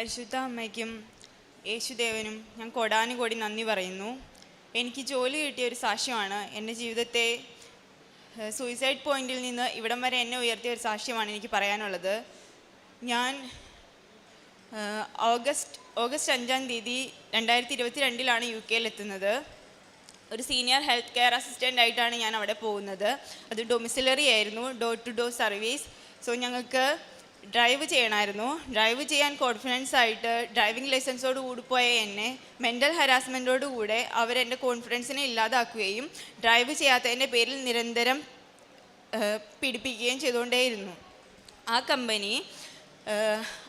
പരിശുദ്ധ അമ്മയ്ക്കും യേശുദേവനും ഞാൻ കോടാനുകോടി നന്ദി പറയുന്നു. എനിക്ക് ജോലി കിട്ടിയ ഒരു സാക്ഷ്യമാണ്. എൻ്റെ ജീവിതത്തെ സൂയിസൈഡ് പോയിന്റിൽ നിന്ന് ഇവിടം വരെ എന്നെ ഉയർത്തിയ ഒരു സാക്ഷ്യമാണ് എനിക്ക് പറയാനുള്ളത്. ഞാൻ ഓഗസ്റ്റ് 5-ാം തീയതി 2022 UK എത്തുന്നത്. ഒരു സീനിയർ ഹെൽത്ത് കെയർ അസിസ്റ്റൻ്റ് ആയിട്ടാണ് ഞാൻ അവിടെ പോകുന്നത്. അത് ഡൊമിസിലറി ആയിരുന്നു, door to door service. So ഞങ്ങൾക്ക് ഡ്രൈവ് ചെയ്യണമായിരുന്നു. ഡ്രൈവ് ചെയ്യാൻ കോൺഫിഡൻസ് ആയിട്ട് ഡ്രൈവിംഗ് ലൈസൻസോട് കൂടി പോയ എന്നെ മെൻ്റൽ ഹരാസ്മെൻറ്റോടുകൂടെ അവരെൻ്റെ കോൺഫിഡൻസിനെ ഇല്ലാതാക്കുകയും ഡ്രൈവ് ചെയ്യാത്തതിൻ്റെ പേരിൽ നിരന്തരം പീഡിപ്പിക്കുകയും ചെയ്തുകൊണ്ടേയിരുന്നു. ആ കമ്പനി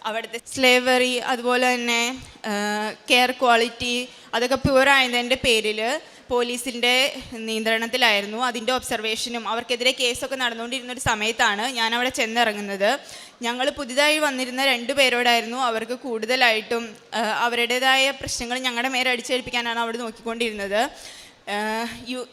അവിടുത്തെ സ്ലേവറി, അതുപോലെ തന്നെ കെയർ ക്വാളിറ്റി അതൊക്കെ പ്യുവറായതിൻ്റെ പേരിൽ പോലീസിൻ്റെ നിയന്ത്രണത്തിലായിരുന്നു. അതിൻ്റെ ഒബ്സർവേഷനും അവർക്കെതിരെ കേസൊക്കെ നടന്നുകൊണ്ടിരുന്നൊരു സമയത്താണ് ഞാൻ അവിടെ ചെന്നിറങ്ങുന്നത്. ഞങ്ങൾ പുതിയതായി വന്നിരുന്ന 2 പേരോടായിരുന്നു അവർക്ക് കൂടുതലായിട്ടും അവരുടേതായ പ്രശ്നങ്ങൾ ഞങ്ങളുടെ മേലെ അടിച്ചേൽപ്പിക്കാനാണ് അവിടെ നോക്കിക്കൊണ്ടിരുന്നത്.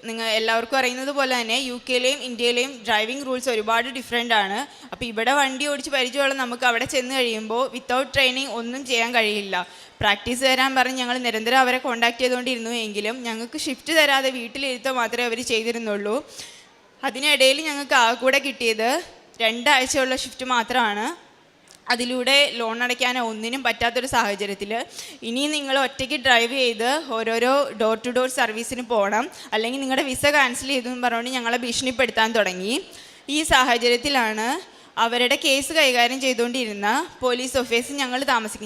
നിങ്ങൾ എല്ലാവർക്കും അറിയുന്നത് പോലെ തന്നെ UK-ലെയും ഇന്ത്യയിലെയും ഡ്രൈവിംഗ് റൂൾസ് ഒരുപാട് ഡിഫറെൻ്റ് ആണ്. അപ്പോൾ ഇവിടെ വണ്ടി ഓടിച്ച് പരിചയമുള്ള നമുക്ക് അവിടെ ചെന്ന് കഴിയുമ്പോൾ വിത്തൗട്ട് ട്രെയിനിങ് ഒന്നും ചെയ്യാൻ കഴിയില്ല. പ്രാക്ടീസ് തരാൻ പറഞ്ഞ് ഞങ്ങൾ നിരന്തരം അവരെ കോൺടാക്ട് ചെയ്തുകൊണ്ടിരുന്നു. എങ്കിലും ഞങ്ങൾക്ക് ഷിഫ്റ്റ് തരാതെ വീട്ടിലിരുത്തോ മാത്രമേ അവർ ചെയ്തിരുന്നുള്ളൂ. അതിനിടയിൽ ഞങ്ങൾക്ക് കൂടെ കിട്ടിയത് 2 ആഴ്ചയുള്ള ഷിഫ്റ്റ് മാത്രമാണ്. അതിലൂടെ ലോൺ അടയ്ക്കാനോ ഒന്നിനും പറ്റാത്തൊരു സാഹചര്യത്തിൽ ഇനി നിങ്ങൾ ഒറ്റയ്ക്ക് ഡ്രൈവ് ചെയ്ത് ഓരോരോ ഡോർ ടു ഡോർ സർവീസിന് പോകണം, അല്ലെങ്കിൽ നിങ്ങളുടെ വിസ ക്യാൻസൽ ചെയ്തു എന്ന് പറഞ്ഞുകൊണ്ട് ഞങ്ങളെ ഭീഷണിപ്പെടുത്താൻ തുടങ്ങി. ഈ സാഹചര്യത്തിലാണ് അവരുടെ കേസ് കൈകാര്യം ചെയ്തുകൊണ്ടിരുന്ന പോലീസ് ഓഫീസിൽ ഞങ്ങൾ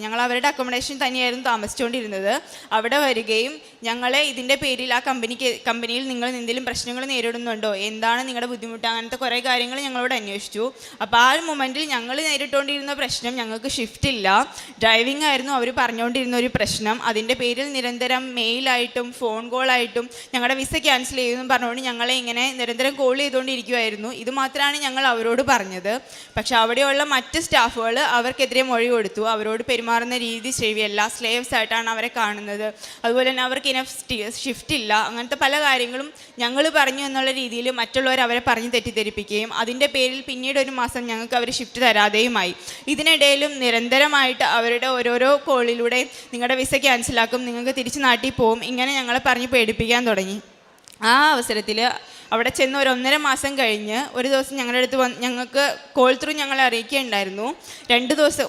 ഞങ്ങൾ അവരുടെ അക്കോമഡേഷൻ തന്നെയായിരുന്നു താമസിച്ചുകൊണ്ടിരുന്നത്. അവിടെ വരികയും ഞങ്ങളെ ഇതിൻ്റെ പേരിൽ ആ കമ്പനിയിൽ നിങ്ങൾ എന്തെങ്കിലും പ്രശ്നങ്ങൾ നേരിടുന്നുണ്ടോ, എന്താണ് നിങ്ങളുടെ ബുദ്ധിമുട്ട്, അങ്ങനത്തെ കുറേ കാര്യങ്ങൾ ഞങ്ങളോട് അന്വേഷിച്ചു. അപ്പോൾ ആ മൊമെൻറ്റിൽ ഞങ്ങൾ നേരിട്ടുകൊണ്ടിരുന്ന പ്രശ്നം, ഞങ്ങൾക്ക് ഷിഫ്റ്റ് ഇല്ല, ഡ്രൈവിംഗ് ആയിരുന്നു അവർ പറഞ്ഞുകൊണ്ടിരുന്ന ഒരു പ്രശ്നം. അതിൻ്റെ പേരിൽ നിരന്തരം മെയിലായിട്ടും ഫോൺ കോളായിട്ടും ഞങ്ങളുടെ വിസ ക്യാൻസൽ ചെയ്യുമെന്ന് പറഞ്ഞുകൊണ്ട് ഞങ്ങളെ ഇങ്ങനെ നിരന്തരം കോൾ ചെയ്തുകൊണ്ടിരിക്കുമായിരുന്നു. ഇത് മാത്രമാണ് ഞങ്ങൾ അവരോട് പറഞ്ഞത്. പക്ഷെ അവിടെയുള്ള മറ്റ് സ്റ്റാഫുകൾ അവർക്കെതിരെ മൊഴി കൊടുത്തു. അവരോട് പെരുമാറുന്ന രീതി ശരിയല്ല, സ്ലേവ്സ് ആയിട്ടാണ് അവരെ കാണുന്നത്, അതുപോലെ തന്നെ അവർക്ക് ഷിഫ്റ്റ് ഇല്ല, അങ്ങനത്തെ പല കാര്യങ്ങളും ഞങ്ങൾ പറഞ്ഞു എന്നുള്ള രീതിയിൽ മറ്റുള്ളവർ അവരെ പറഞ്ഞ് തെറ്റിദ്ധരിപ്പിക്കുകയും അതിൻ്റെ പേരിൽ പിന്നീട് 1 മാസം ഞങ്ങൾക്ക് അവർ ഷിഫ്റ്റ് തരാതെയുമായി. ഇതിനിടയിലും നിരന്തരമായിട്ട് അവരുടെ ഓരോരോ കോളിലൂടെ നിങ്ങളുടെ വിസ ക്യാൻസലാക്കും, നിങ്ങൾക്ക് തിരിച്ച് നാട്ടിൽ പോകും, ഇങ്ങനെ ഞങ്ങളെ പറഞ്ഞ് പേടിപ്പിക്കാൻ തുടങ്ങി. ആ അവസരത്തിൽ അവിടെ ചെന്ന് 1.5 മാസം കഴിഞ്ഞ് ഒരു ദിവസം ഞങ്ങളുടെ അടുത്ത് ഞങ്ങൾക്ക് കോൾ ത്രൂ ഞങ്ങളെ അറിയിക്കുകയുണ്ടായിരുന്നു. 2 ദിവസം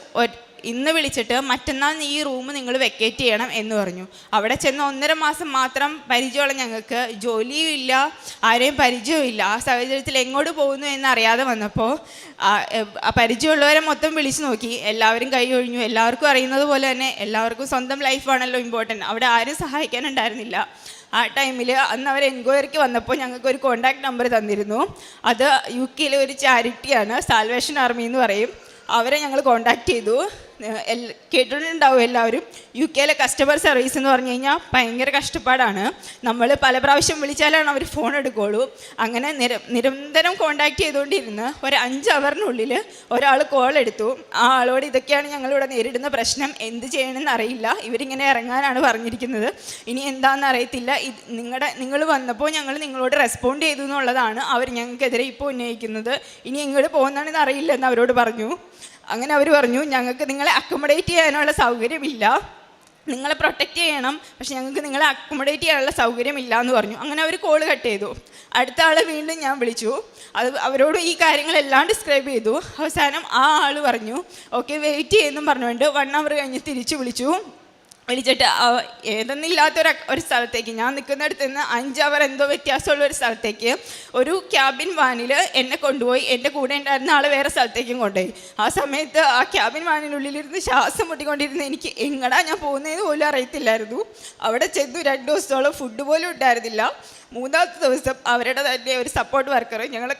ഇന്ന് വിളിച്ചിട്ട് മറ്റന്നാൾ ഈ റൂം നിങ്ങൾ വെക്കേറ്റ് ചെയ്യണം എന്ന് പറഞ്ഞു. അവിടെ ചെന്ന് 1.5 മാസം മാത്രം പരിചയമുള്ള ഞങ്ങൾക്ക് ജോലിയും ഇല്ല, ആരെയും പരിചയവും ഇല്ല. ആ സാഹചര്യത്തിൽ എങ്ങോട്ട് പോകുന്നു എന്നറിയാതെ വന്നപ്പോൾ പരിചയമുള്ളവരെ മൊത്തം വിളിച്ചു നോക്കി. എല്ലാവരും കൈ ഒഴിഞ്ഞു. എല്ലാവർക്കും അറിയുന്നത് പോലെ തന്നെ എല്ലാവർക്കും സ്വന്തം ലൈഫാണല്ലോ ഇമ്പോർട്ടൻറ്റ്. അവിടെ ആരും സഹായിക്കാനുണ്ടായിരുന്നില്ല. ആ ടൈമിൽ അന്ന് അവർ എൻക്വയറിക്ക് വന്നപ്പോൾ ഞങ്ങൾക്ക് ഒരു കോൺടാക്ട് നമ്പർ തന്നിരുന്നു. അത് UK-യിലെ ഒരു ചാരിറ്റിയാണ്, സാൽവേഷൻ ആർമി എന്ന് പറയും. അവരെ ഞങ്ങൾ കോൺടാക്ട് ചെയ്തു. കേട്ടിട്ടുണ്ടാവും എല്ലാവരും. UK-യിലെ കസ്റ്റമർ സർവീസ് എന്ന് പറഞ്ഞു കഴിഞ്ഞാൽ ഭയങ്കര കഷ്ടപ്പാടാണ്. നമ്മൾ പല പ്രാവശ്യം വിളിച്ചാലാണ് അവർ ഫോൺ എടുക്കുകയുള്ളൂ. അങ്ങനെ നിരന്തരം കോൺടാക്ട് ചെയ്തുകൊണ്ടിരുന്ന് ഒരു 5 അവറിനുള്ളിൽ ഒരാൾ കോൾ എടുത്തു. ആ ആളോട് ഇതൊക്കെയാണ് ഞങ്ങളിവിടെ നേരിടുന്ന പ്രശ്നം, എന്ത് ചെയ്യണമെന്ന് അറിയില്ല, ഇവരിങ്ങനെ ഇറങ്ങാനാണ് പറഞ്ഞിരിക്കുന്നത്, ഇനി എന്താണെന്ന് അറിയത്തില്ല, നിങ്ങൾ വന്നപ്പോൾ ഞങ്ങൾ നിങ്ങളോട് റെസ്പോണ്ട് ചെയ്തു എന്നുള്ളതാണ് അവർ ഞങ്ങൾക്കെതിരെ ഇപ്പോൾ ഉന്നയിക്കുന്നത്, ഇനി എങ്ങോട്ട് പോകുന്നതാണെന്ന് അറിയില്ലെന്ന് അവരോട് പറഞ്ഞു. അങ്ങനെ അവർ പറഞ്ഞു, ഞങ്ങൾക്ക് നിങ്ങളെ അക്കോമഡേറ്റ് ചെയ്യാനുള്ള സൗകര്യമില്ല, നിങ്ങളെ പ്രൊട്ടക്റ്റ് ചെയ്യണം, പക്ഷെ ഞങ്ങൾക്ക് നിങ്ങളെ അക്കോമഡേറ്റ് ചെയ്യാനുള്ള സൗകര്യമില്ല എന്ന് പറഞ്ഞു. അങ്ങനെ അവർ കോൾ കട്ട് ചെയ്തു. അടുത്ത ആൾ വീണ്ടും ഞാൻ വിളിച്ചു. അവരോട് ഈ കാര്യങ്ങളെല്ലാം ഡിസ്ക്രൈബ് ചെയ്തു. അവസാനം ആ ആൾ പറഞ്ഞു ഓക്കെ വെയിറ്റ് ചെയ്യുമെന്നും പറഞ്ഞുകൊണ്ട് 1 അവർ കഴിഞ്ഞ് തിരിച്ചു വിളിച്ചിട്ട് ഏതെന്നില്ലാത്തൊരു സ്ഥലത്തേക്ക്, ഞാൻ നിൽക്കുന്നിടത്ത് നിന്ന് 5 അവർ എന്തോ വ്യത്യാസമുള്ള ഒരു സ്ഥലത്തേക്ക് ഒരു ക്യാബിൻ വാനിൽ എന്നെ കൊണ്ടുപോയി. എൻ്റെ കൂടെ ഉണ്ടായിരുന്ന ആൾ വേറെ സ്ഥലത്തേക്കും കൊണ്ടുപോയി. ആ സമയത്ത് ആ ക്യാബിൻ വാനിനുള്ളിലിരുന്ന് ശ്വാസം മുട്ടിക്കൊണ്ടിരുന്ന എനിക്ക് എങ്ങടാ ഞാൻ പോകുന്നതെന്ന് പോലും അറിയത്തില്ലായിരുന്നു. അവിടെ ചെന്നു 2 ദിവസത്തോളം ഫുഡ് പോലും ഉണ്ടായിരുന്നില്ല. 3-ാമത്തെ ദിവസം അവരുടെ തന്നെ ഒരു സപ്പോർട്ട് വർക്കർ ഞങ്ങളെ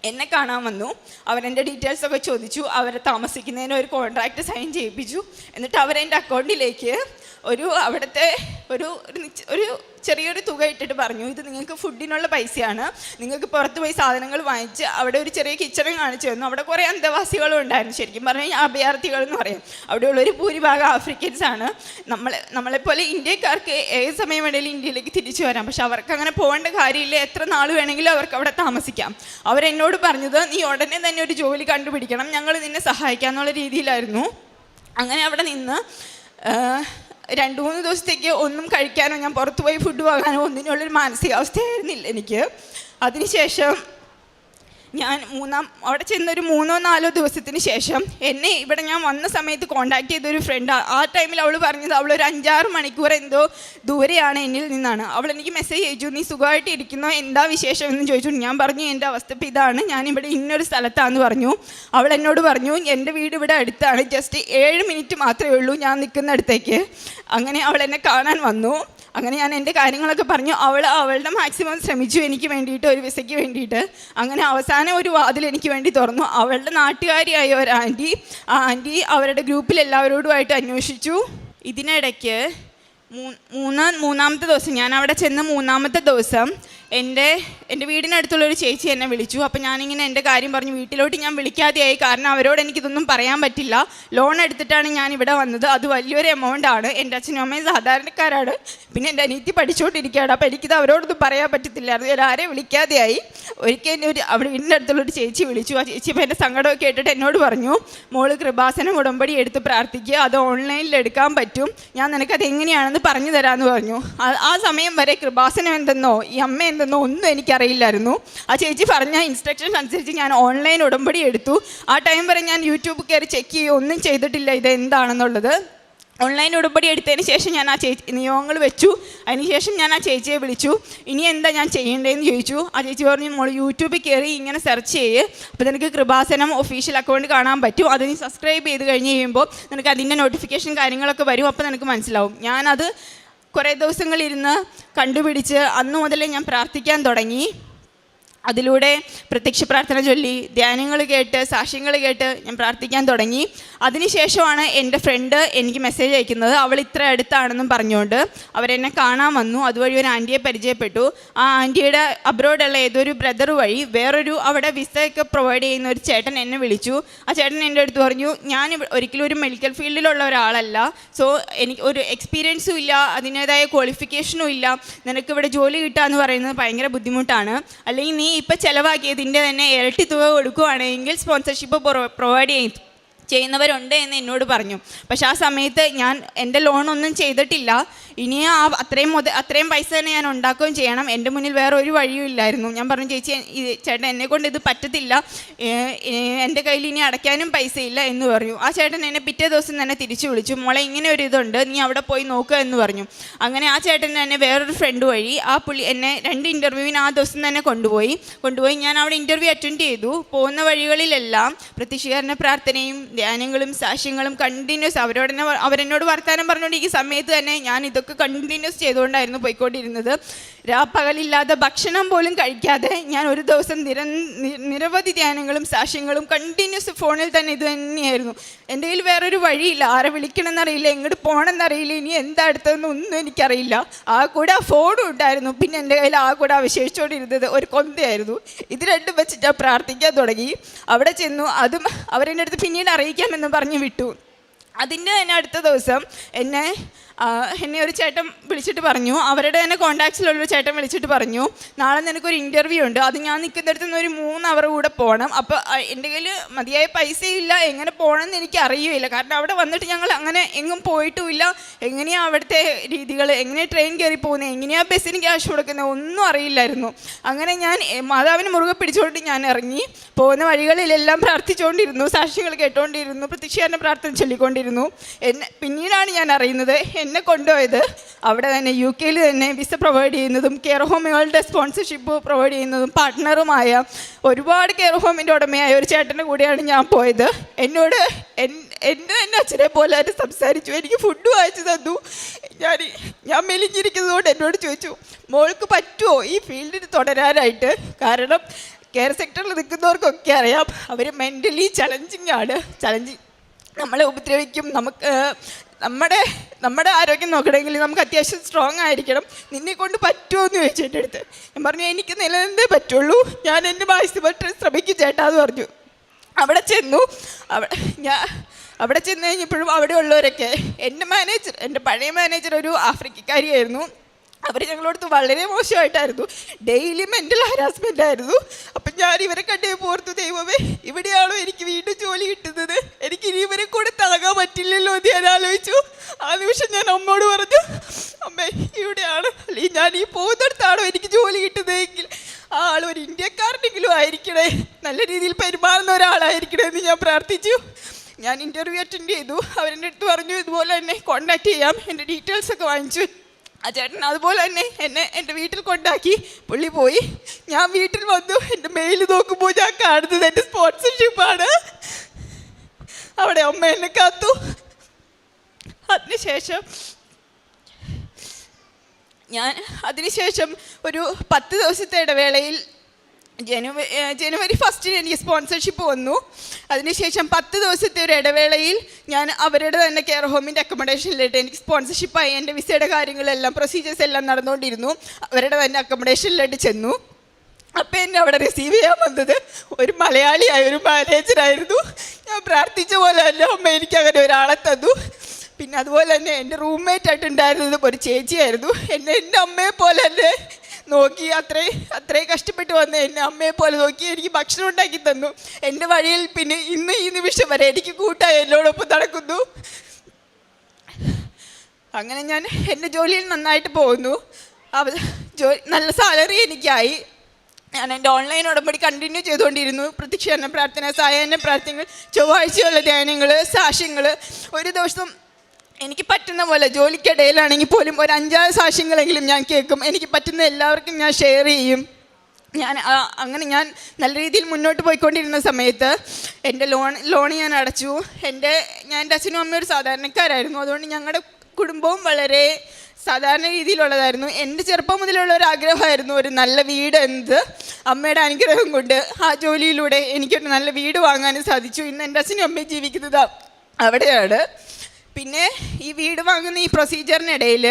എന്നെ കാണാൻ വന്നു. അവരെൻ്റെ ഡീറ്റെയിൽസൊക്കെ ചോദിച്ചു. അവരെ താമസിക്കുന്നതിന് ഒരു കോൺട്രാക്റ്റ് സൈൻ ചെയ്യിപ്പിച്ചു. എന്നിട്ട് അവരെൻ്റെ അക്കൗണ്ടിലേക്ക് അവിടുത്തെ ഒരു ചെറിയൊരു തുക ഇട്ടിട്ട് പറഞ്ഞു, ഇത് നിങ്ങൾക്ക് ഫുഡിനുള്ള പൈസയാണ്, നിങ്ങൾക്ക് പുറത്ത് പോയി സാധനങ്ങൾ വാങ്ങിച്ച്. അവിടെ ഒരു ചെറിയ കിച്ചണും കാണിച്ചു തന്നു. അവിടെ കുറേ അന്തേവാസികളും ഉണ്ടായിരുന്നു. ശരിക്കും പറഞ്ഞാൽ അഭയാർത്ഥികൾ എന്ന് പറയും. അവിടെയുള്ളൊരു ഭൂരിഭാഗം ആഫ്രിക്കൻസാണ്. നമ്മളെപ്പോലെ ഇന്ത്യക്കാർക്ക് ഏത് സമയം വേണമെങ്കിലും ഇന്ത്യയിലേക്ക് തിരിച്ചു വരാം. പക്ഷെ അവർക്ക് അങ്ങനെ പോകേണ്ട കാര്യമില്ല, എത്ര നാൾ വേണമെങ്കിലും അവർക്ക് അവിടെ താമസിക്കാം. അവരെന്നോട് പറഞ്ഞത് നീ ഉടനെ തന്നെ ഒരു ജോലി കണ്ടുപിടിക്കണം, ഞങ്ങൾ നിന്നെ സഹായിക്കാം എന്നുള്ള രീതിയിലായിരുന്നു. അങ്ങനെ അവിടെ നിന്ന് 2-3 ദിവസത്തേക്ക് ഒന്നും കഴിക്കാനോ ഞാൻ പുറത്ത് പോയി ഫുഡ് വാങ്ങാനോ ഒന്നിനുള്ളൊരു മാനസികാവസ്ഥയായിരുന്നില്ല എനിക്ക്. അതിനുശേഷം ഞാൻ അവിടെ ചെന്നൊരു 3-4 ദിവസത്തിന് ശേഷം എന്നെ ഇവിടെ ഞാൻ വന്ന സമയത്ത് കോണ്ടാക്ട് ചെയ്തൊരു ഫ്രണ്ട്, ആ ടൈമിൽ അവൾ പറഞ്ഞത് അവളൊരു 5-6 മണിക്കൂർ എന്തോ ദൂരെയാണ് എന്നിൽ നിന്നാണ്. അവൾ എനിക്ക് മെസ്സേജ് അയച്ചു, നീ സുഖമായിട്ട് ഇരിക്കുന്നോ, എന്താ വിശേഷം എന്ന് ചോദിച്ചു. ഞാൻ പറഞ്ഞു എൻ്റെ അവസ്ഥ ഇപ്പം ഇതാണ്, ഞാനിവിടെ ഇന്നൊരു സ്ഥലത്താണെന്ന് പറഞ്ഞു. അവൾ എന്നോട് പറഞ്ഞു എൻ്റെ വീട് ഇവിടെ അടുത്താണ്, ജസ്റ്റ് 7 മിനിറ്റ് മാത്രമേ ഉള്ളൂ ഞാൻ നിൽക്കുന്നിടത്തേക്ക്. അങ്ങനെ അവൾ എന്നെ കാണാൻ വന്നു. അങ്ങനെ ഞാൻ എൻ്റെ കാര്യങ്ങളൊക്കെ പറഞ്ഞു. അവളുടെ മാക്സിമം ശ്രമിച്ചു എനിക്ക് വേണ്ടിയിട്ട്, ഒരു വിസയ്ക്ക് വേണ്ടിയിട്ട്. അങ്ങനെ അവസാനം ഒരു വാതിൽ എനിക്ക് വേണ്ടി തുറന്നു. അവളുടെ നാട്ടുകാരിയായ ഒരു ആൻറ്റി, ആ ആൻറ്റി അവരുടെ ഗ്രൂപ്പിൽ എല്ലാവരോടുമായിട്ട് അന്വേഷിച്ചു. ഇതിനിടയ്ക്ക് മൂന്നാമത്തെ ദിവസം ഞാൻ അവിടെ ചെന്ന് 3-ാമത്തെ ദിവസം എൻ്റെ വീടിനടുത്തുള്ളൊരു ചേച്ചി എന്നെ വിളിച്ചു. അപ്പം ഞാനിങ്ങനെ എൻ്റെ കാര്യം പറഞ്ഞു. വീട്ടിലോട്ട് ഞാൻ വിളിക്കാതെയായി, കാരണം അവരോട് എനിക്കിതൊന്നും പറയാൻ പറ്റില്ല. ലോൺ എടുത്തിട്ടാണ് ഞാൻ ഇവിടെ വന്നത്, അത് വലിയൊരു എമൗണ്ട് ആണ്. എൻ്റെ അച്ഛനും അമ്മയും സാധാരണക്കാരാണ്, പിന്നെ എൻ്റെ അനിയത്തി പഠിച്ചുകൊണ്ടിരിക്കുകയാണ്. അപ്പോൾ എനിക്കിത് അവരോടൊന്നും പറയാൻ പറ്റത്തില്ലായിരുന്നു. ഞാൻ ആരെയും വിളിക്കാതെയായി. ഒരിക്കൽ എന്നെ അവിടെ വീടിൻ്റെ അടുത്തുള്ളൊരു ചേച്ചി വിളിച്ചു. ആ ചേച്ചി ഇപ്പോൾ എൻ്റെ സങ്കടമൊക്കെ കേട്ടിട്ട് എന്നോട് പറഞ്ഞു, മോള് കൃപാസനം ഉടമ്പടി എടുത്ത് പ്രാർത്ഥിക്കുക, അത് ഓൺലൈനിൽ എടുക്കാൻ പറ്റും, ഞാൻ നിനക്കത് എങ്ങനെയാണെന്ന് പറഞ്ഞു തരാമെന്ന് പറഞ്ഞു. ആ സമയം വരെ കൃപാസനം എന്തെന്നോ ഈ അമ്മ എന്തെന്നോ ഒന്നും എനിക്കറിയില്ലായിരുന്നു. ആ ചേച്ചി പറഞ്ഞ ഇൻസ്ട്രക്ഷൻസ് അനുസരിച്ച് ഞാൻ ഓൺലൈൻ ഉടമ്പടി എടുത്തു. ആ ടൈം വരെ ഞാൻ യൂട്യൂബ് കയറി ചെക്ക് ചെയ്യുകയോ ഒന്നും ചെയ്തിട്ടില്ല ഇത് എന്താണെന്നുള്ളത്. ഓൺലൈൻ ഉടമ്പടി എടുത്തതിന് ശേഷം ഞാൻ ആ ചേച്ചി നിയമങ്ങൾ വെച്ചു. അതിനുശേഷം ഞാൻ ആ ചേച്ചിയെ വിളിച്ചു. ഇനി എന്താ ഞാൻ ചെയ്യേണ്ടതെന്ന് ചോദിച്ചു. ആ ചേച്ചി പറഞ്ഞു, മോൾ യൂട്യൂബിൽ കയറി ഇങ്ങനെ സെർച്ച് ചെയ്യ്, അപ്പോൾ നിനക്ക് കൃപാസനം ഒഫീഷ്യൽ അക്കൗണ്ട് കാണാൻ പറ്റും. അത് നീ സബ്സ്ക്രൈബ് ചെയ്ത് കഴിഞ്ഞ് കഴിയുമ്പോൾ നിനക്ക് അതിൻ്റെ നോട്ടിഫിക്കേഷൻ കാര്യങ്ങളൊക്കെ വരും, അപ്പോൾ നിനക്ക് മനസ്സിലാവും. ഞാനത് കുറേ ദിവസങ്ങളിരുന്ന് കണ്ടുപിടിച്ച് അന്ന് മുതലേ ഞാൻ പ്രാർത്ഥിക്കാൻ തുടങ്ങി. അതിലൂടെ പ്രത്യക്ഷ പ്രാർത്ഥന ചൊല്ലി, ധ്യാനങ്ങൾ കേട്ട്, സാക്ഷ്യങ്ങൾ കേട്ട് ഞാൻ പ്രാർത്ഥിക്കാൻ തുടങ്ങി. അതിനുശേഷമാണ് എൻ്റെ ഫ്രണ്ട് എനിക്ക് മെസ്സേജ് അയക്കുന്നത്, അവൾ ഇത്ര അടുത്താണെന്നും പറഞ്ഞുകൊണ്ട്. അവരെന്നെ കാണാൻ വന്നു. അതുവഴി ഒരു ആൻറ്റിയെ പരിചയപ്പെട്ടു. ആ ആൻറ്റിയുടെ അബ്രോഡുള്ള ഏതൊരു ബ്രദർ വഴി വേറൊരു അവിടെ വിസയൊക്കെ പ്രൊവൈഡ് ചെയ്യുന്ന ഒരു ചേട്ടൻ എന്നെ വിളിച്ചു. ആ ചേട്ടൻ എൻ്റെ അടുത്ത് പറഞ്ഞു, ഞാൻ ഒരിക്കലും ഒരു മെഡിക്കൽ ഫീൽഡിലുള്ള ഒരാളല്ല, സോ എനിക്ക് ഒരു എക്സ്പീരിയൻസും ഇല്ല, അതിൻ്റേതായ ക്വാളിഫിക്കേഷനും ഇല്ല, നിനക്കിവിടെ ജോലി കിട്ടുക എന്ന് പറയുന്നത് ഭയങ്കര ബുദ്ധിമുട്ടാണ്. അല്ലെങ്കിൽ നീ ഇപ്പം ചിലവാക്കിയതിൻ്റെ തന്നെ ഇരട്ടി തുക കൊടുക്കുകയാണെങ്കിൽ സ്പോൺസർഷിപ്പ് പ്രൊവൈഡ് ചെയ്യുന്നവരുണ്ട് എന്ന് എന്നോട് പറഞ്ഞു. പക്ഷെ ആ സമയത്ത് ഞാൻ എൻ്റെ ലോണൊന്നും ചെയ്തിട്ടില്ല. ഇനി അത്രയും പൈസ തന്നെ ഞാൻ ഉണ്ടാക്കുകയും ചെയ്യണം. എൻ്റെ മുന്നിൽ വേറെ ഒരു വഴിയും ഇല്ലായിരുന്നു. ഞാൻ പറഞ്ഞു, ചേച്ചി ചേട്ടൻ എന്നെക്കൊണ്ട് ഇത് പറ്റത്തില്ല, എൻ്റെ കയ്യിൽ ഇനി അടയ്ക്കാനും പൈസ ഇല്ല എന്ന് പറഞ്ഞു. ആ ചേട്ടൻ എന്നെ പിറ്റേ ദിവസം തന്നെ തിരിച്ചു വിളിച്ചു. മോളെ ഇങ്ങനെ ഒരു ഇതുണ്ട്, നീ അവിടെ പോയി നോക്കുക എന്ന് പറഞ്ഞു. അങ്ങനെ ആ ചേട്ടൻ എന്നെ വേറൊരു ഫ്രണ്ട് വഴി ആ പുള്ളി എന്നെ 2 ഇൻ്റർവ്യൂവിന് ആ ദിവസം തന്നെ കൊണ്ടുപോയി. ഞാൻ അവിടെ ഇൻ്റർവ്യൂ അറ്റൻഡ് ചെയ്തു. പോകുന്ന വഴികളിലെല്ലാം പ്രത്യക്ഷീകരണ പ്രാർത്ഥനയും ധ്യാനങ്ങളും സാക്ഷ്യങ്ങളും കണ്ടിന്യൂസ് അവരെന്നോട് വർത്തമാനം പറഞ്ഞുകൊണ്ടിരിക്കുന്ന സമയത്ത് തന്നെ ഞാൻ ഇതൊക്കെ കണ്ടിന്യൂസ് ചെയ്തുകൊണ്ടായിരുന്നു പോയിക്കൊണ്ടിരുന്നത്. പകലില്ലാതെ ഭക്ഷണം പോലും കഴിക്കാതെ ഞാൻ ഒരു ദിവസം നിരവധി ധ്യാനങ്ങളും സാക്ഷ്യങ്ങളും കണ്ടിന്യൂസ് ഫോണിൽ തന്നെ ഇത് തന്നെയായിരുന്നു. എൻ്റെ കയ്യിൽ വേറൊരു വഴിയില്ല, ആരെ വിളിക്കണമെന്നറിയില്ല, എങ്ങോട്ട് പോകണമെന്നറിയില്ല, ഇനി എന്താ അടുത്തതെന്ന് ഒന്നും എനിക്കറിയില്ല. ആ കൂടെ ആ ഫോണും ഉണ്ടായിരുന്നു. പിന്നെ എൻ്റെ കയ്യിൽ ആ കൂടെ അവശേഷിച്ചുകൊണ്ടിരുന്നത് ഒരു കൊന്തയായിരുന്നു. ഇത് രണ്ടും വെച്ചിട്ട് പ്രാർത്ഥിക്കാൻ തുടങ്ങി. അവിടെ ചെന്നു. അതും അവരെൻ്റെ അടുത്ത് പിന്നീട് അറിയിക്കാമെന്ന് പറഞ്ഞ് വിട്ടു. അതിൻ്റെ തന്നെ അടുത്ത ദിവസം എന്നെ ഒരു ചേട്ടൻ വിളിച്ചിട്ട് പറഞ്ഞു, അവരുടെ തന്നെ കോൺടാക്ട്സിലുള്ളൊരു ചേട്ടൻ വിളിച്ചിട്ട് പറഞ്ഞു, നാളെ നിനക്കൊരു ഇൻ്റർവ്യൂ ഉണ്ട്, അത് ഞാൻ നിൽക്കുന്നിടത്ത് നിന്ന് ഒരു 3 അവർ കൂടെ പോകണം. അപ്പോൾ എൻ്റെ കയ്യിൽ മതിയായ പൈസയില്ല, എങ്ങനെ പോകണമെന്ന് എനിക്ക് അറിയില്ല. കാരണം അവിടെ വന്നിട്ട് ഞങ്ങൾ അങ്ങനെ എങ്ങും പോയിട്ടുമില്ല. എങ്ങനെയാണ് അവിടുത്തെ രീതികൾ, എങ്ങനെ ട്രെയിൻ കയറി പോകുന്നത്, എങ്ങനെയാണ് ബസ്സിന് ക്യാഷ് കൊടുക്കുന്നത്, ഒന്നും അറിയില്ലായിരുന്നു. അങ്ങനെ ഞാൻ മാതാവിനെ മുറുകെ പിടിച്ചുകൊണ്ട് ഞാൻ ഇറങ്ങി. പോകുന്ന വഴികളിലെല്ലാം പ്രാർത്ഥിച്ചുകൊണ്ടിരുന്നു, സാക്ഷ്യങ്ങൾ കേട്ടുകൊണ്ടിരുന്നു, പ്രത്യക്ഷീകരണ പ്രാർത്ഥന ചൊല്ലിക്കൊണ്ടിരുന്നു. പിന്നീടാണ് ഞാൻ അറിയുന്നത് എന്നെ കൊണ്ടുപോയത് അവിടെ തന്നെ UK തന്നെ വിസ പ്രൊവൈഡ് ചെയ്യുന്നതും കെയർ ഹോമുകളുടെ സ്പോൺസർഷിപ്പ് പ്രൊവൈഡ് ചെയ്യുന്നതും പാർട്ട്ണറുമായ ഒരുപാട് കെയർ ഹോമിൻ്റെ ഉടമയായ ഒരു ചേട്ടൻ്റെ കൂടെയാണ് ഞാൻ പോയത്. എന്നോട് എൻ്റെ അച്ഛനെ പോലെ ആയിട്ട് സംസാരിച്ചു, എനിക്ക് ഫുഡ് വാങ്ങിച്ചു തന്നു. ഞാൻ മെലിഞ്ഞിരിക്കുന്നതുകൊണ്ട് എന്നോട് ചോദിച്ചു, മോൾക്ക് പറ്റുമോ ഈ ഫീൽഡിൽ തുടരാനായിട്ട്? കാരണം കെയർ സെക്ടറിൽ നിൽക്കുന്നവർക്കൊക്കെ അറിയാം, അവർ മെൻ്റലി ചലഞ്ചിങ് ആണ്. നമ്മളെ ഉപദ്രവിക്കും. നമ്മുടെ ആരോഗ്യം നോക്കണമെങ്കിൽ നമുക്ക് അത്യാവശ്യം സ്ട്രോങ് ആയിരിക്കണം. നിന്നെ കൊണ്ട് പറ്റുമോ എന്ന് ചോദിച്ചു എൻ്റെ അടുത്ത്. ഞാൻ പറഞ്ഞു, എനിക്ക് നിലനിന്നേ പറ്റുള്ളൂ, ഞാൻ എൻ്റെ മാക്സിമം ശ്രമിക്കും ചേട്ടാ എന്ന് പറഞ്ഞു. അവിടെ ചെന്നു കഴിഞ്ഞപ്പോഴും അവിടെ ഉള്ളവരൊക്കെ എൻ്റെ പഴയ മാനേജർ ഒരു ആഫ്രിക്കക്കാരിയായിരുന്നു. അവർ ഞങ്ങളോടത്ത് വളരെ മോശമായിട്ടായിരുന്നു. ഡെയിലി മെൻ്റൽ ഹാരാസ്മെൻ്റ് ആയിരുന്നു. അപ്പം ഞാൻ ഇവരെ കണ്ടേ ഓർത്തു, ദൈവമേ ഇവിടെയാണോ എനിക്ക് വീണ്ടും ജോലി കിട്ടുന്നത്, എനിക്ക് ഇനി ഇവരെ കൂടെ താങ്ങാൻ പറ്റില്ലല്ലോ എന്ന് ഞാൻ ആലോചിച്ചു. ആ നിമിഷം ഞാൻ അമ്മയോട് പറഞ്ഞു, അമ്മേ ഇവിടെയാണ്, അല്ലെങ്കിൽ ഞാൻ ഈ പോകുന്നിടത്താണോ എനിക്ക് ജോലി കിട്ടുന്നതെങ്കിൽ ആ ആൾ ഒരു ഇന്ത്യക്കാരനെങ്കിലും ആയിരിക്കണേ, നല്ല രീതിയിൽ പെരുമാറുന്ന ഒരാളായിരിക്കണേ എന്ന് ഞാൻ പ്രാർത്ഥിച്ചു. ഞാൻ ഇൻ്റർവ്യൂ അറ്റൻഡ് ചെയ്തു. അവരെൻ്റെ അടുത്ത് പറഞ്ഞു ഇതുപോലെ തന്നെ കോൺടാക്ട് ചെയ്യാം. എൻ്റെ ഡീറ്റെയിൽസൊക്കെ വാങ്ങിച്ചു. ആ ചേട്ടൻ അതുപോലെ തന്നെ എന്നെ എൻ്റെ വീട്ടിൽ കൊണ്ടാക്കി. പുള്ളി പോയി. ഞാൻ വീട്ടിൽ വന്നു. എൻ്റെ മെയിൽ നോക്കുമ്പോൾ ഞാൻ കാണുന്നത് എൻ്റെ സ്പോൺസർഷിപ്പാണ്. അവിടെ അമ്മ എന്നെ കാത്തു. അതിനുശേഷം ഒരു 10 ദിവസത്തെ ഇടവേളയിൽ ജനുവരി 1 എനിക്ക് സ്പോൺസർഷിപ്പ് വന്നു. അതിനുശേഷം 10 ദിവസത്തെ ഒരു ഇടവേളയിൽ ഞാൻ അവരുടെ തന്നെ കെയർ ഹോമിൻ്റെ അക്കോമഡേഷനിലിട്ട് എനിക്ക് സ്പോൺസർഷിപ്പായി. എൻ്റെ വിസയുടെ കാര്യങ്ങളെല്ലാം പ്രൊസീജിയേഴ്സ് എല്ലാം നടന്നുകൊണ്ടിരുന്നു. അവരുടെ തന്നെ അക്കോമഡേഷനിലോട്ട് ചെന്നു. അപ്പം എന്നെ അവിടെ റിസീവ് ചെയ്യാൻ വന്നത് ഒരു മലയാളിയായ ഒരു മാനേജറായിരുന്നു. ഞാൻ പ്രാർത്ഥിച്ച പോലെ തന്നെ അമ്മ എനിക്ക് അങ്ങനെ ഒരാളെ തന്നു. പിന്നെ അതുപോലെ തന്നെ എൻ്റെ റൂംമേറ്റായിട്ടുണ്ടായിരുന്നത് ഒരു ചേച്ചിയായിരുന്നു. എൻ്റെ അമ്മയെ പോലെ തന്നെ നോക്കി, അത്രയും കഷ്ടപ്പെട്ട് വന്ന് എന്നെ അമ്മയെ പോലെ നോക്കി എനിക്ക് ഭക്ഷണം ഉണ്ടാക്കി തന്നു. എൻ്റെ വഴിയിൽ പിന്നെ ഇന്ന് ഈ നിമിഷം വരെ എനിക്ക് കൂട്ടായി എന്നോടൊപ്പം നടക്കുന്നു. അങ്ങനെ ഞാൻ എൻ്റെ ജോലിയിൽ നന്നായിട്ട് പോകുന്നു. നല്ല സാലറി എനിക്കായി. ഞാൻ എൻ്റെ ഓൺലൈൻ ഉടമ്പടി കണ്ടിന്യൂ ചെയ്തുകൊണ്ടിരുന്നു. പ്രത്യക്ഷീകരണ പ്രാർത്ഥന, സായാഹ്ന പ്രാർത്ഥനകൾ, ചൊവ്വാഴ്ചയുള്ള ധ്യാനങ്ങൾ, സാക്ഷ്യങ്ങൾ. ഒരു ദിവസം എനിക്ക് പറ്റുന്ന പോലെ ജോലിക്കിടയിലാണെങ്കിൽ പോലും ഒരു 5-6 സാക്ഷ്യങ്ങളെങ്കിലും ഞാൻ കേൾക്കും. എനിക്ക് പറ്റുന്ന എല്ലാവർക്കും ഞാൻ ഷെയർ ചെയ്യും. അങ്ങനെ ഞാൻ നല്ല രീതിയിൽ മുന്നോട്ട് പോയിക്കൊണ്ടിരുന്ന സമയത്ത് എൻ്റെ ലോൺ ഞാൻ അടച്ചു. എൻ്റെ അച്ഛനും അമ്മയും ഒരു സാധാരണക്കാരായിരുന്നു. അതുകൊണ്ട് ഞങ്ങളുടെ കുടുംബവും വളരെ സാധാരണ രീതിയിലുള്ളതായിരുന്നു. എൻ്റെ ചെറുപ്പം മുതലുള്ള ഒരു ആഗ്രഹമായിരുന്നു ഒരു നല്ല വീട് എന്നത്. അമ്മയുടെ അനുഗ്രഹം കൊണ്ട് ആ ജോലിയിലൂടെ എനിക്കൊരു നല്ല വീട് വാങ്ങാനും സാധിച്ചു. ഇന്ന് എൻ്റെ അച്ഛനും അമ്മയും ജീവിക്കുന്നത് അവിടെയാണ്. പിന്നെ ഈ വീട് വാങ്ങുന്ന ഈ പ്രൊസീജിയറിനിടയിൽ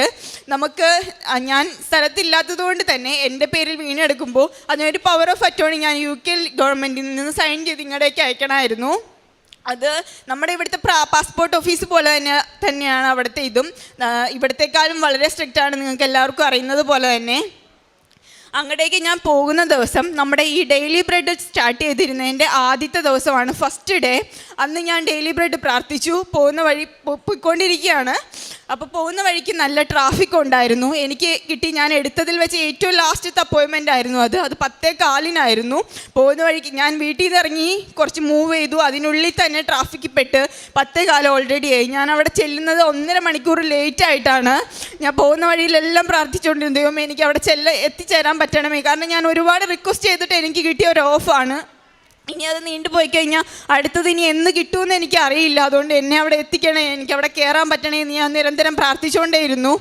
ഞാൻ സ്ഥലത്തില്ലാത്തത് കൊണ്ട് തന്നെ എൻ്റെ പേരിൽ വീണെടുക്കുമ്പോൾ അതിനൊരു പവർ ഓഫ് അറ്റോർണി ഞാൻ UK ഗവൺമെൻറ്റിൽ നിന്ന് സൈൻ ചെയ്ത് ഇങ്ങോട്ടേക്ക് അയക്കണമായിരുന്നു. അത് നമ്മുടെ ഇവിടുത്തെ പാസ്പോർട്ട് ഓഫീസ് പോലെ തന്നെയാണ് അവിടുത്തെ ഇതും. ഇവിടത്തെക്കാളും വളരെ സ്ട്രിക്റ്റാണ്, നിങ്ങൾക്ക് എല്ലാവർക്കും അറിയുന്നത് പോലെ തന്നെ. അങ്ങോട്ടേക്ക് ഞാൻ പോകുന്ന ദിവസം നമ്മുടെ ഈ ഡെയിലി ബ്രെഡ് സ്റ്റാർട്ട് ചെയ്തിരുന്നതിൻ്റെ ആദ്യത്തെ ദിവസമാണ്, ഫസ്റ്റ് ഡേ. അന്ന് ഞാൻ ഡെയിലി ബ്രെഡ് പ്രാർത്ഥിച്ചു. പോയിക്കൊണ്ടിരിക്കുകയാണ്. അപ്പോൾ പോകുന്ന വഴിക്ക് നല്ല ട്രാഫിക് ഉണ്ടായിരുന്നു. എനിക്ക് ഞാൻ എടുത്തതിൽ വെച്ച് ഏറ്റവും ലാസ്റ്റത്തെ അപ്പോയിൻമെൻ്റ് ആയിരുന്നു അത് 10:15 പോകുന്ന വഴിക്ക് ഞാൻ വീട്ടിൽ നിന്ന് ഇറങ്ങി കുറച്ച് മൂവ് ചെയ്തു. അതിനുള്ളിൽ തന്നെ ട്രാഫിക്കിൽ പെട്ട് 10:15 ഓൾറെഡി ആയി. ഞാൻ അവിടെ ചെല്ലുന്നത് 1.5 മണിക്കൂർ ലേറ്റ് ആയിട്ടാണ്. ഞാൻ പോകുന്ന വഴിയിലെല്ലാം പ്രാർത്ഥിച്ചുകൊണ്ടിരുന്നു, ദൈവമേ എനിക്ക് അവിടെ എത്തിച്ചേരാൻ പറ്റണമേ. കാരണം ഞാൻ ഒരുപാട് റിക്വസ്റ്റ് ചെയ്തിട്ട് എനിക്ക് കിട്ടിയ ഒരു ഓഫാണ്. ഇനി അത് നീണ്ടുപോയി കഴിഞ്ഞാൽ അടുത്തത് ഇനി എന്ന് കിട്ടുമെന്ന് എനിക്ക് അറിയില്ല. അതുകൊണ്ട് എന്നെ അവിടെ എത്തിക്കണേ, എനിക്ക് അവിടെ കയറാൻ പറ്റണേ എന്ന് ഞാൻ നിരന്തരം പ്രാർത്ഥിച്ചുകൊണ്ടേയിരുന്നു.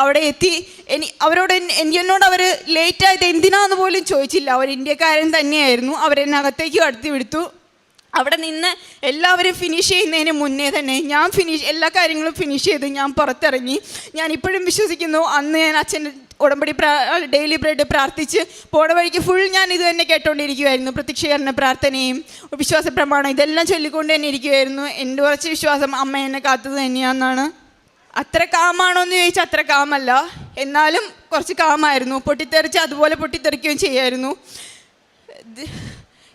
അവിടെ എത്തി. എന്നോട് അവർ ലേറ്റായത് എന്തിനാന്ന് പോലും ചോദിച്ചില്ല. അവർ ഇന്ത്യക്കാരൻ തന്നെയായിരുന്നു. അവരെന്നെ അകത്തേക്ക് കടത്തി വിടുത്തു. അവിടെ നിന്ന് എല്ലാവരും ഫിനിഷ് ചെയ്യുന്നതിന് മുന്നേ തന്നെ ഞാൻ എല്ലാ കാര്യങ്ങളും ഫിനിഷ് ചെയ്ത് ഞാൻ പുറത്തിറങ്ങി. ഞാൻ ഇപ്പോഴും വിശ്വസിക്കുന്നു, അന്ന് ഞാൻ അച്ഛൻ്റെ ഉടമ്പടി ഡെയിലി ബ്രെഡ് പ്രാർത്ഥിച്ച് പോണ വഴിക്ക് ഫുൾ ഞാൻ ഇത് തന്നെ കേട്ടോണ്ടിരിക്കുമായിരുന്നു. പ്രത്യക്ഷീകരണ പ്രാർത്ഥനയും വിശ്വാസ പ്രമാണം ഇതെല്ലാം ചൊല്ലിക്കൊണ്ട് തന്നെ ഇരിക്കുമായിരുന്നു. എൻ്റെ കുറച്ച് വിശ്വാസം അമ്മ എന്നെ കാത്തത് തന്നെയാണെന്നാണ്. അത്ര കാമാണോ എന്ന് ചോദിച്ചാൽ അത്ര കാമല്ല, എന്നാലും കുറച്ച് കാമായിരുന്നു. പൊട്ടിത്തെറിച്ച് അതുപോലെ പൊട്ടിത്തെറിക്കുകയും ചെയ്യായിരുന്നു.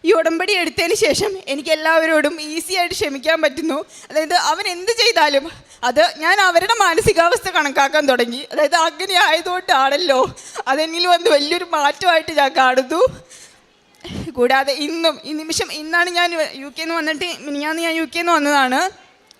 ഈ ഉടമ്പടി എടുത്തതിന് ശേഷം എനിക്ക് എല്ലാവരോടും ഈസി ആയിട്ട് ക്ഷമിക്കാൻ പറ്റുന്നു. അതായത് അവൻ എന്ത് ചെയ്താലും അത് ഞാൻ അവരുടെ മാനസികാവസ്ഥ കണക്കാക്കാൻ തുടങ്ങി. അതായത് അങ്ങനെ ആയതുകൊണ്ടാണല്ലോ അതെന്നിൽ വന്ന് വലിയൊരു മാറ്റമായിട്ട് ഞാൻ കാണുന്നു. കൂടാതെ ഈ നിമിഷം ഇന്നാണ് ഞാൻ UK വന്നിട്ട്, മിനിഞ്ഞാന്ന് ഞാൻ UK വന്നതാണ്.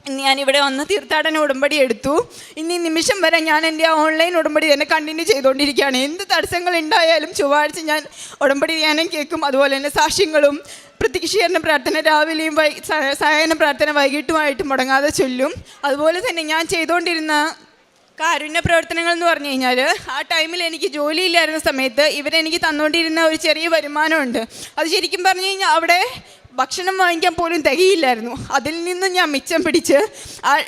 ഇന്ന് ഞാനിവിടെ വന്ന് തീർത്ഥാടന ഉടമ്പടി എടുത്തു. ഇന്ന് ഈ നിമിഷം വരെ ഞാൻ എൻ്റെ ഓൺലൈൻ ഉടമ്പടി തന്നെ കണ്ടിന്യൂ ചെയ്തുകൊണ്ടിരിക്കുകയാണ്. എന്ത് തടസ്സങ്ങൾ ഉണ്ടായാലും ചൊവ്വാഴ്ച ഞാൻ ഉടമ്പടി ധ്യാനം കേൾക്കും. അതുപോലെ തന്നെ സാക്ഷ്യങ്ങളും പ്രത്യക്ഷീകരണ പ്രാർത്ഥന രാവിലെയും സായാഹ്ന പ്രാർത്ഥന വൈകിട്ടുമായിട്ട് മുടങ്ങാതെ ചൊല്ലും. അതുപോലെ തന്നെ ഞാൻ ചെയ്തുകൊണ്ടിരുന്ന കാരുണ്യ പ്രവർത്തനങ്ങൾ എന്ന് പറഞ്ഞു കഴിഞ്ഞാൽ, ആ ടൈമിൽ എനിക്ക് ജോലിയില്ലായിരുന്ന സമയത്ത് ഇവരെനിക്ക് തന്നുകൊണ്ടിരുന്ന ഒരു ചെറിയ വരുമാനമുണ്ട്. അത് ശരിക്കും പറഞ്ഞു കഴിഞ്ഞാൽ അവിടെ ഭക്ഷണം വാങ്ങിക്കാൻ പോലും തികയില്ലായിരുന്നു. അതിൽ നിന്ന് ഞാൻ മിച്ചം പിടിച്ച്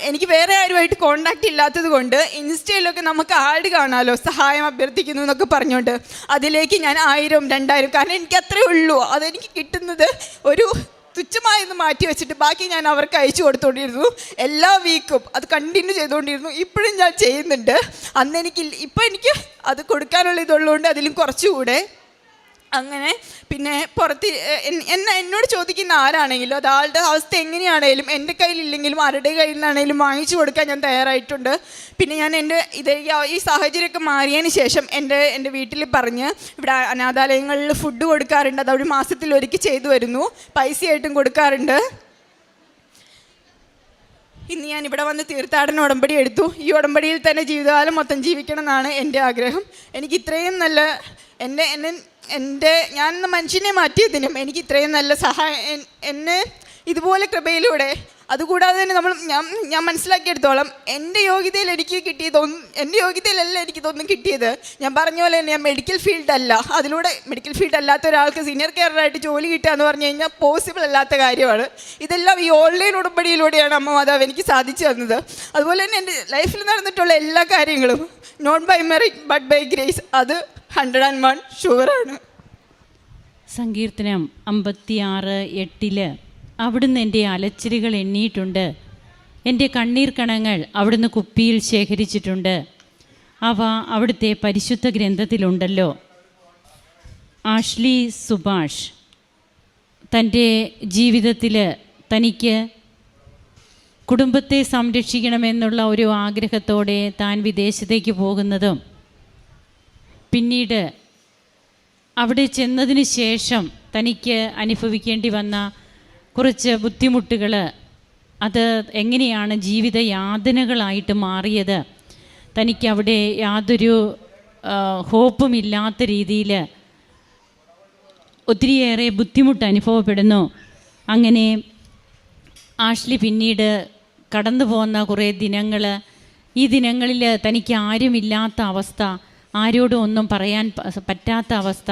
എനിക്ക് വേറെ ആരുമായിട്ട് കോണ്ടാക്റ്റ് ഇല്ലാത്തത് കൊണ്ട് ഇൻസ്റ്റയിലൊക്കെ നമുക്ക് ആഡ് കാണാമല്ലോ, സഹായം അഭ്യർത്ഥിക്കുന്നു എന്നൊക്കെ പറഞ്ഞുകൊണ്ട് അതിലേക്ക് ഞാൻ 1000, 2000, കാരണം എനിക്ക് അത്രേ ഉള്ളൂ. അതെനിക്ക് കിട്ടുന്നത് ഒരു തുച്ഛമായെന്ന് മാറ്റി വെച്ചിട്ട് ബാക്കി ഞാൻ അവർക്ക് അയച്ചു കൊടുത്തുകൊണ്ടിരുന്നു. എല്ലാ വീക്കും അത് കണ്ടിന്യൂ ചെയ്തുകൊണ്ടിരുന്നു. ഇപ്പോഴും ഞാൻ ചെയ്യുന്നുണ്ട്. ഇപ്പം എനിക്ക് അത് കൊടുക്കാനുള്ള ഇതുള്ളതുകൊണ്ട് അതിലും കുറച്ചുകൂടെ അങ്ങനെ. പിന്നെ പുറത്ത് എന്നോട് ചോദിക്കുന്ന ആരാണെങ്കിലും അത് ആളുടെ അവസ്ഥ എങ്ങനെയാണെങ്കിലും എൻ്റെ കയ്യിലില്ലെങ്കിലും ആരുടെ കയ്യിൽ നിന്നാണെങ്കിലും വാങ്ങിച്ചു കൊടുക്കാൻ ഞാൻ തയ്യാറായിട്ടുണ്ട്. പിന്നെ ഞാൻ ഈ സാഹചര്യമൊക്കെ മാറിയതിന് ശേഷം എൻ്റെ വീട്ടിൽ പറഞ്ഞ് ഇവിടെ അനാഥാലയങ്ങളിൽ ഫുഡ് കൊടുക്കാറുണ്ട്. അത് ഒരു മാസത്തിലൊരിക്കൽ ചെയ്തു വരുന്നു. പൈസയായിട്ടും കൊടുക്കാറുണ്ട്. ഇന്ന് ഞാൻ ഇവിടെ വന്ന് തീർത്ഥാടന ഉടമ്പടി എടുത്തു. ഈ ഉടമ്പടിയിൽ തന്നെ ജീവിതകാലം മൊത്തം ജീവിക്കണം എന്നാണ് എൻ്റെ ആഗ്രഹം. എനിക്ക് ഇത്രയും നല്ല ഞാനെന്ന മനുഷ്യനെ മാറ്റിയതിനും എനിക്ക് ഇത്രയും നല്ല സഹായം എന്നെ ഇതുപോലെ കൃപയിലൂടെ, അതുകൂടാതെ തന്നെ ഞാൻ മനസ്സിലാക്കിയെടുത്തോളം എൻ്റെ യോഗ്യതയിൽ എനിക്ക് എൻ്റെ യോഗ്യതയിലല്ല എനിക്കിതൊന്നും കിട്ടിയത്. ഞാൻ പറഞ്ഞ പോലെ തന്നെ ഞാൻ മെഡിക്കൽ ഫീൽഡല്ല. അതിലൂടെ മെഡിക്കൽ ഫീൽഡ് അല്ലാത്ത ഒരാൾക്ക് സീനിയർ കെയറായിട്ട് ജോലി കിട്ടുക എന്ന് പറഞ്ഞു കഴിഞ്ഞാൽ പോസിബിൾ അല്ലാത്ത കാര്യമാണ്. ഇതെല്ലാം ഈ ഓൺലൈൻ ഉടമ്പടിയിലൂടെയാണ് അമ്മ മാതാവ് എനിക്ക് സാധിച്ചു തന്നത്. അതുപോലെ തന്നെ എൻ്റെ ലൈഫിൽ നടന്നിട്ടുള്ള എല്ലാ കാര്യങ്ങളും not by merit but by grace, അത് 101 ഷുവറാണ്. സങ്കീർത്തനം 56:8 അവിടുന്ന് എൻ്റെ അലച്ചിലുകൾ എണ്ണിയിട്ടുണ്ട്, എൻ്റെ കണ്ണീർ കണങ്ങൾ അവിടുന്ന് കുപ്പിയിൽ ശേഖരിച്ചിട്ടുണ്ട്, അവ അവിടുത്തെ പരിശുദ്ധ ഗ്രന്ഥത്തിലുണ്ടല്ലോ. ആഷ്ലി സുഭാഷ് തൻ്റെ ജീവിതത്തിൽ തനിക്ക് കുടുംബത്തെ സംരക്ഷിക്കണമെന്നുള്ള ഒരു ആഗ്രഹത്തോടെ താൻ വിദേശത്തേക്ക് പോകുന്നതും പിന്നീട് അവിടെ ചെന്നതിന് ശേഷം തനിക്ക് അനുഭവിക്കേണ്ടി വന്ന കുറച്ച് ബുദ്ധിമുട്ടുകൾ, അത് എങ്ങനെയാണ് ജീവിത യാതനകളായിട്ട് മാറിയത്, തനിക്കവിടെ യാതൊരു ഹോപ്പുമില്ലാത്ത രീതിയിൽ ഒത്തിരിയേറെ ബുദ്ധിമുട്ട് അനുഭവപ്പെടുന്നു. അങ്ങനെ ആഷ്ലി പിന്നീട് കടന്നു പോകുന്ന കുറേ ദിനങ്ങൾ, ഈ ദിനങ്ങളിൽ തനിക്ക് ആരുമില്ലാത്ത അവസ്ഥ, ആരോടും ഒന്നും പറയാൻ പറ്റാത്ത അവസ്ഥ.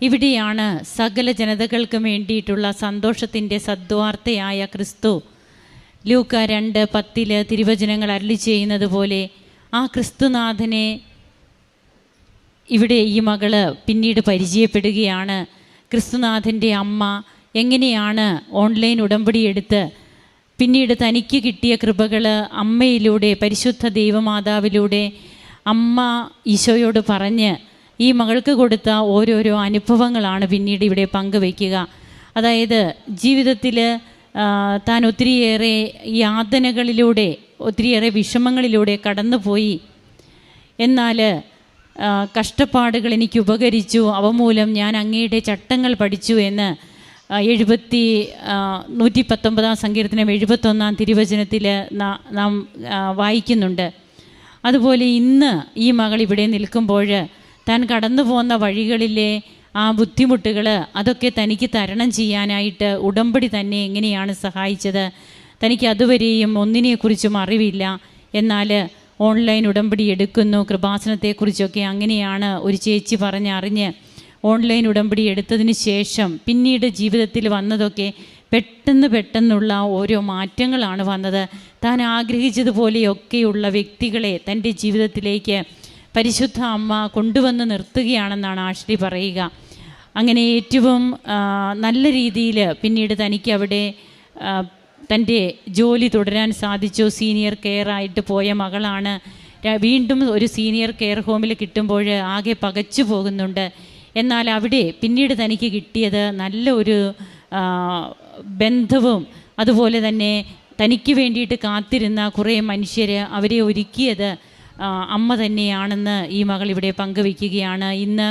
ഇവിടെയാണ് സകല ജനതകൾക്കും വേണ്ടിയിട്ടുള്ള സന്തോഷത്തിൻ്റെ സദ്വാർത്തയായ ക്രിസ്തു ലൂക്ക 2:10 തിരുവചനങ്ങൾ അരുളി ചെയ്യുന്നത് പോലെ ആ ക്രിസ്തുനാഥനെ ഇവിടെ ഈ മകള് പിന്നീട് പരിചയപ്പെടുകയാണ്. ക്രിസ്തുനാഥൻ്റെ അമ്മ എങ്ങനെയാണ് ഓൺലൈൻ ഉടമ്പടി എടുത്ത് പിന്നീട് തനിക്ക് കിട്ടിയ കൃപകൾ അമ്മയിലൂടെ, പരിശുദ്ധ ദൈവമാതാവിലൂടെ അമ്മ ഈശോയോട് പറഞ്ഞ് ഈ മകൾക്ക് കൊടുത്ത ഓരോരോ അനുഭവങ്ങളാണ് പിന്നീട് ഇവിടെ പങ്കുവയ്ക്കുക. അതായത് ജീവിതത്തിൽ താൻ ഒത്തിരിയേറെ യാതനകളിലൂടെ, ഒത്തിരിയേറെ വിഷമങ്ങളിലൂടെ കടന്നുപോയി. എന്നാൽ കഷ്ടപ്പാടുകൾ എനിക്ക് ഉപകരിച്ചു, അവ മൂലം ഞാൻ അങ്ങയുടെ ചട്ടങ്ങൾ പഠിച്ചു എന്ന് 119 സങ്കീർത്തനം 71 തിരുവചനത്തിൽ നാം വായിക്കുന്നുണ്ട്. അതുപോലെ ഇന്ന് ഈ മകൾ ഇവിടെ നിൽക്കുമ്പോൾ താൻ കടന്നു പോകുന്ന വഴികളിലെ ആ ബുദ്ധിമുട്ടുകൾ, അതൊക്കെ തനിക്ക് തരണം ചെയ്യാനായിട്ട് ഉടമ്പടി തന്നെ എങ്ങനെയാണ് സഹായിച്ചത്. തനിക്ക് അതുവരെയും ഒന്നിനെക്കുറിച്ചും അറിവില്ല, എന്നാൽ ഓൺലൈൻ ഉടമ്പടി എടുക്കുന്നു, കൃപാസനത്തെക്കുറിച്ചൊക്കെ അങ്ങനെയാണ് ഒരു ചേച്ചി അറിഞ്ഞ് ഓൺലൈൻ ഉടമ്പടി എടുത്തതിന് ശേഷം പിന്നീട് ജീവിതത്തിൽ വന്നതൊക്കെ പെട്ടെന്നുള്ള ഓരോ മാറ്റങ്ങളാണ് വന്നത്. താൻ ആഗ്രഹിച്ചതുപോലെയൊക്കെയുള്ള വ്യക്തികളെ തൻ്റെ ജീവിതത്തിലേക്ക് പരിശുദ്ധ അമ്മ കൊണ്ടുവന്ന് നിർത്തുകയാണെന്നാണ് ആഷ്ലി പറയുക. അങ്ങനെ ഏറ്റവും നല്ല രീതിയിൽ പിന്നീട് തനിക്ക് അവിടെ തൻ്റെ ജോലി തുടരാൻ സാധിച്ചു. സീനിയർ കെയറായിട്ട് പോയ മകളാണ്. വീണ്ടും ഒരു സീനിയർ കെയർ ഹോമിൽ കിട്ടുമ്പോൾ ആകെ പകച്ചു പോകുന്നുണ്ട്. എന്നാൽ അവിടെ പിന്നീട് തനിക്ക് കിട്ടിയത് നല്ല ഒരു ബന്ധവും, അതുപോലെ തന്നെ തനിക്ക് വേണ്ടിയിട്ട് കാത്തിരുന്ന കുറേ മനുഷ്യർ, അവരെ ഒരുക്കിയത് അമ്മ തന്നെയാണെന്ന് ഈ മകൾ ഇവിടെ പങ്കുവയ്ക്കുകയാണ്. ഇന്ന്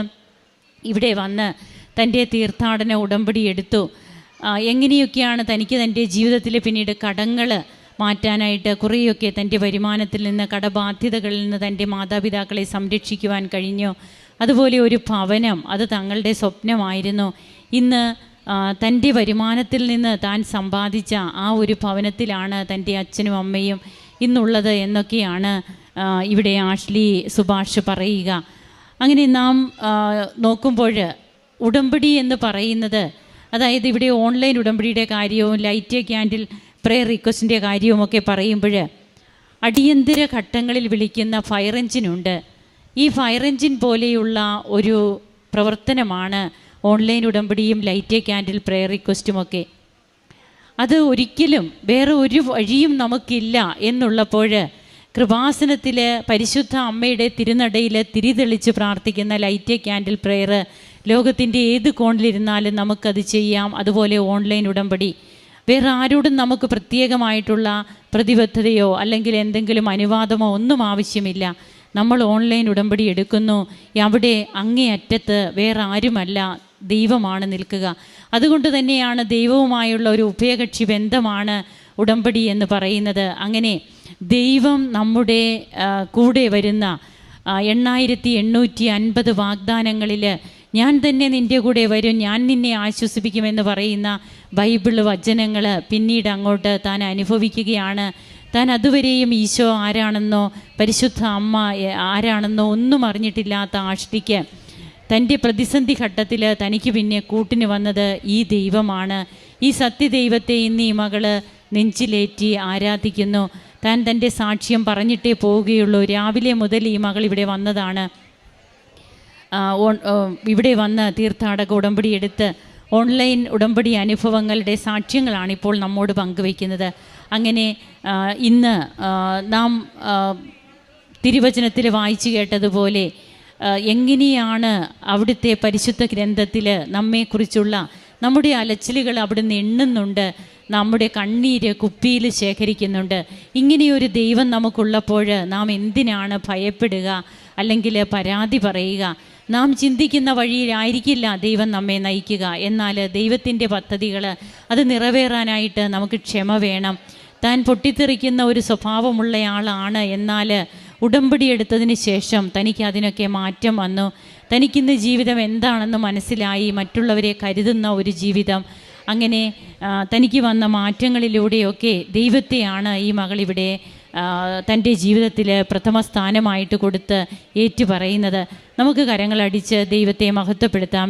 ഇവിടെ വന്ന് തൻ്റെ തീർത്ഥാടന ഉടമ്പടി എടുത്തു. എങ്ങനെയൊക്കെയാണ് തനിക്ക് തൻ്റെ ജീവിതത്തിൽ പിന്നീട് കടങ്ങൾ മാറ്റാനായിട്ട് കുറേയൊക്കെ തൻ്റെ വരുമാനത്തിൽ നിന്ന്, കടബാധ്യതകളിൽ നിന്ന് തൻ്റെ മാതാപിതാക്കളെ സംരക്ഷിക്കുവാൻ കഴിഞ്ഞു. അതുപോലെ ഒരു ഭവനം, അത് തങ്ങളുടെ സ്വപ്നമായിരുന്നു. ഇന്ന് തൻ്റെ വരുമാനത്തിൽ നിന്ന് താൻ സമ്പാദിച്ച ആ ഒരു ഭവനത്തിലാണ് തൻ്റെ അച്ഛനും അമ്മയും ഇന്നുള്ളത് എന്നൊക്കെയാണ് ഇവിടെ ആഷ്ലി സുഭാഷ് പറയുക. അങ്ങനെ നാം നോക്കുമ്പോൾ ഉടമ്പടി എന്ന് പറയുന്നത്, അതായത് ഇവിടെ ഓൺലൈൻ ഉടമ്പടിയുടെ കാര്യവും ലൈറ്റ് ക്യാൻഡിൽ പ്രെയർ റിക്വസ്റ്റിൻ്റെ കാര്യവുമൊക്കെ പറയുമ്പോൾ അടിയന്തര ഘട്ടങ്ങളിൽ വിളിക്കുന്ന ഫയർ എഞ്ചിനുണ്ട്. ഈ ഫയർ എഞ്ചിൻ പോലെയുള്ള ഒരു പ്രവർത്തനമാണ് ഓൺലൈൻ ഉടമ്പടിയും ലൈറ്റ് ക്യാൻഡിൽ പ്രെയർ റിക്വസ്റ്റുമൊക്കെ. അത് ഒരിക്കലും വേറെ ഒരു വഴിയും നമുക്കില്ല എന്നുള്ളപ്പോൾ കൃപാസനത്തിൽ പരിശുദ്ധ അമ്മയുടെ തിരുനടയിൽ തിരിതെളിച്ച് പ്രാർത്ഥിക്കുന്ന ലൈറ്റ് എ ക്യാൻഡിൽ പ്രെയർ ലോകത്തിൻ്റെ ഏത് കോണിലിരുന്നാലും നമുക്കത് ചെയ്യാം. അതുപോലെ ഓൺലൈൻ ഉടമ്പടി വേറെ ആരോടും നമുക്ക് പ്രത്യേകമായിട്ടുള്ള പ്രതിബദ്ധതയോ അല്ലെങ്കിൽ എന്തെങ്കിലും അനുവാദമോ ഒന്നും ആവശ്യമില്ല. നമ്മൾ ഓൺലൈൻ ഉടമ്പടി എടുക്കുന്നു, അവിടെ അങ്ങേയറ്റത്ത് വേറെ ആരുമല്ല, ദൈവമാണ് നിൽക്കുക. അതുകൊണ്ട് തന്നെയാണ് ദൈവവുമായുള്ള ഒരു ഉഭയകക്ഷി ബന്ധമാണ് ഉടമ്പടി എന്ന് പറയുന്നത്. അങ്ങനെ ദൈവം നമ്മുടെ കൂടെ വരുന്ന 8850 വാഗ്ദാനങ്ങളിൽ ഞാൻ തന്നെ നിൻ്റെ കൂടെ വരും, ഞാൻ നിന്നെ ആശ്വസിപ്പിക്കുമെന്ന് പറയുന്ന ബൈബിൾ വചനങ്ങൾ പിന്നീട് അങ്ങോട്ട് താൻ അനുഭവിക്കുകയാണ്. താൻ അതുവരെയും ഈശോ ആരാണെന്നോ പരിശുദ്ധ അമ്മ ആരാണെന്നോ ഒന്നും അറിഞ്ഞിട്ടില്ലാത്ത ആഷ്ടിക്ക് തൻ്റെ പ്രതിസന്ധി ഘട്ടത്തിൽ തനിക്ക് പിന്നെ കൂട്ടിന് വന്നത് ഈ ദൈവമാണ്. ഈ സത്യദൈവത്തെ ഇന്ന് ഈ മകള് നെഞ്ചിലേറ്റി ആരാധിക്കുന്നു. താൻ തൻ്റെ സാക്ഷ്യം പറഞ്ഞിട്ടേ പോവുകയുള്ളൂ. രാവിലെ മുതൽ ഈ മകൾ ഇവിടെ വന്നതാണ്. ഇവിടെ വന്ന് തീർത്ഥാടക ഉടമ്പടി എടുത്ത് ഓൺലൈൻ ഉടമ്പടി അനുഭവങ്ങളുടെ സാക്ഷ്യങ്ങളാണ് ഇപ്പോൾ നമ്മോട് പങ്കുവയ്ക്കുന്നത്. അങ്ങനെ ഇന്ന് നാം തിരുവചനത്തിൽ വായിച്ചു കേട്ടതുപോലെ എങ്ങനെയാണ് അവിടുത്തെ പരിശുദ്ധ ഗ്രന്ഥത്തിൽ നമ്മെക്കുറിച്ചുള്ള നമ്മുടെ അലച്ചിലുകൾ അവിടുന്ന് എണ്ണുന്നുണ്ട്, നമ്മുടെ കണ്ണീര് കുപ്പിയിൽ ശേഖരിക്കുന്നുണ്ട്. ഇങ്ങനെയൊരു ദൈവം നമുക്കുള്ളപ്പോൾ നാം എന്തിനാണ് ഭയപ്പെടുക അല്ലെങ്കിൽ പരാതി പറയുക? നാം ചിന്തിക്കുന്ന വഴിയിലായിരിക്കില്ല ദൈവം നമ്മെ നയിക്കുക. എന്നാൽ ദൈവത്തിൻ്റെ പദ്ധതികൾ അത് നിറവേറാനായിട്ട് നമുക്ക് ക്ഷമ വേണം. താൻ പൊട്ടിത്തെറിക്കുന്ന ഒരു സ്വഭാവമുള്ളയാളാണ്, എന്നാൽ ഉടമ്പടി എടുത്തതിന് ശേഷം തനിക്ക് അതിനൊക്കെ മാറ്റം വന്നു. തനിക്കിന്ന് ജീവിതം എന്താണെന്ന് മനസ്സിലായി, മറ്റുള്ളവരെ കരുതുന്ന ഒരു ജീവിതം. അങ്ങനെ തനിക്ക് വന്ന മാറ്റങ്ങളിലൂടെയൊക്കെ ദൈവത്തെയാണ് ഈ മകളിവിടെ തൻ്റെ ജീവിതത്തിൽ പ്രഥമ സ്ഥാനമായിട്ട് കൊടുത്ത് ഏറ്റുപറയുന്നത്. നമുക്ക് കരങ്ങളടിച്ച് ദൈവത്തെ മഹത്വപ്പെടുത്താം.